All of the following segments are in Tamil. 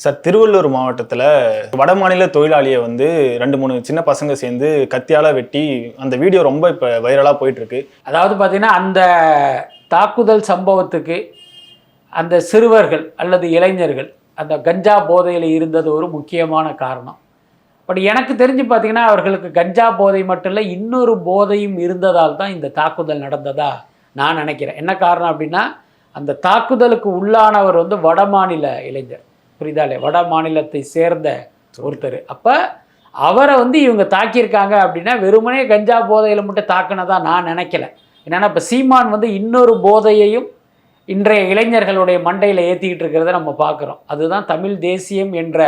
சார், திருவள்ளூர் மாவட்டத்தில் வடமாநில தொழிலாளியை வந்து 2-3 சின்ன பசங்க சேர்ந்து கத்தியால் வெட்டி அந்த வீடியோ ரொம்ப இப்போ வைரலாக போயிட்டுருக்கு. அதாவது பார்த்தீங்கன்னா அந்த தாக்குதல் சம்பவத்துக்கு அந்த சிறுவர்கள் அல்லது இளைஞர்கள் அந்த கஞ்சா போதையில் இருந்தது ஒரு முக்கியமான காரணம். பட் எனக்கு தெரிஞ்சு பார்த்தீங்கன்னா அவர்களுக்கு கஞ்சா போதை மட்டும் இல்லை, இன்னொரு போதையும் இருந்ததால் தான் இந்த தாக்குதல் நடந்ததா நான் நினைக்கிறேன். என்ன காரணம் அப்படின்னா, அந்த தாக்குதலுக்கு உள்ளானவர் வந்து வடமாநில இளைஞர், புரியுதா இல்லையா, வட மாநிலத்தை சேர்ந்த ஒருத்தர். அப்போ அவரை வந்து இவங்க தாக்கியிருக்காங்க அப்படின்னா வெறுமனே கஞ்சா போதையில் மட்டும் தாக்குனதா நான் நினைக்கல. என்னென்னா இப்போ சீமான் வந்து இன்னொரு போதையையும் இன்றைய இளைஞர்களுடைய மண்டையில் ஏற்றிக்கிட்டு இருக்கிறத நம்ம பார்க்குறோம். அதுதான் தமிழ் தேசியம் என்ற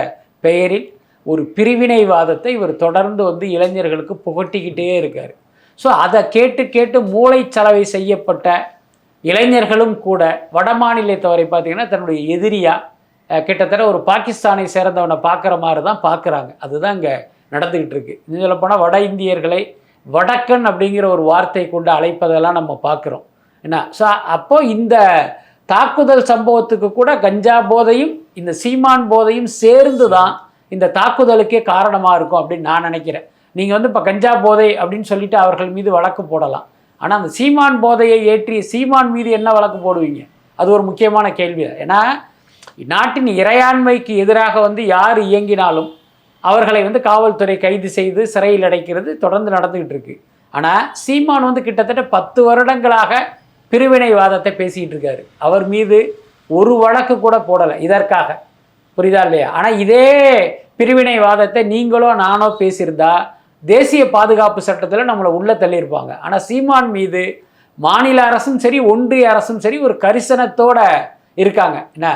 பெயரில் ஒரு பிரிவினைவாதத்தை இவர் தொடர்ந்து வந்து இளைஞர்களுக்கு புகட்டிக்கிட்டே இருக்கார். ஸோ அதை கேட்டு கேட்டு மூளைச்சலவை செய்யப்பட்ட இளைஞர்களும் கூட வடமாநிலத்தவரை பார்த்திங்கன்னா தன்னுடைய எதிரியாக கிட்டத்தட்ட ஒரு பாகிஸ்தானை சேர்ந்தவனை பார்க்குற மாதிரி தான் பார்க்குறாங்க. அதுதான் இங்கே நடந்துக்கிட்டு இருக்குது. இன்னும் சொல்லப்போனால் வட இந்தியர்களை வடக்கன் அப்படிங்கிற ஒரு வார்த்தை கொண்டு அழைப்பதெல்லாம் நம்ம பார்க்குறோம். என்ன ஸோ அப்போது இந்த தாக்குதல் சம்பவத்துக்கு கூட கஞ்சா போதையும் இந்த சீமான் போதையும் சேர்ந்து தான் இந்த தாக்குதலுக்கே காரணமாக இருக்கும் அப்படின்னு நான் நினைக்கிறேன். நீங்கள் வந்து இப்போ கஞ்சா போதை அப்படின்னு சொல்லிட்டு அவர்கள் மீது வழக்கு போடலாம். ஆனால் அந்த சீமான் போதையை ஏற்றி சீமான் மீது என்ன வழக்கு போடுவீங்க? அது ஒரு முக்கியமான கேள்வி. ஏன்னா நாட்டின் இறையாண்மைக்கு எதிராக வந்து யார் இயங்கினாலும் அவர்களை வந்து காவல்துறை கைது செய்து சிறையில் அடைக்கிறது தொடர்ந்து நடந்துக்கிட்டு இருக்கு. ஆனால் சீமான் வந்து கிட்டத்தட்ட 10 வருடங்களாக பிரிவினைவாதத்தை பேசிக்கிட்டு இருக்காரு. அவர் மீது ஒரு வழக்கு கூட போடலை இதற்காக, புரியுதா இல்லையா? ஆனால் இதே பிரிவினைவாதத்தை நீங்களோ நானோ பேசியிருந்தா தேசிய பாதுகாப்பு சட்டத்தில் நம்மளை உள்ளே தள்ளியிருப்பாங்க. ஆனால் சீமான் மீது மாநில அரசும் சரி ஒன்றிய அரசும் சரி ஒரு கரிசனத்தோடு இருக்காங்க. என்ன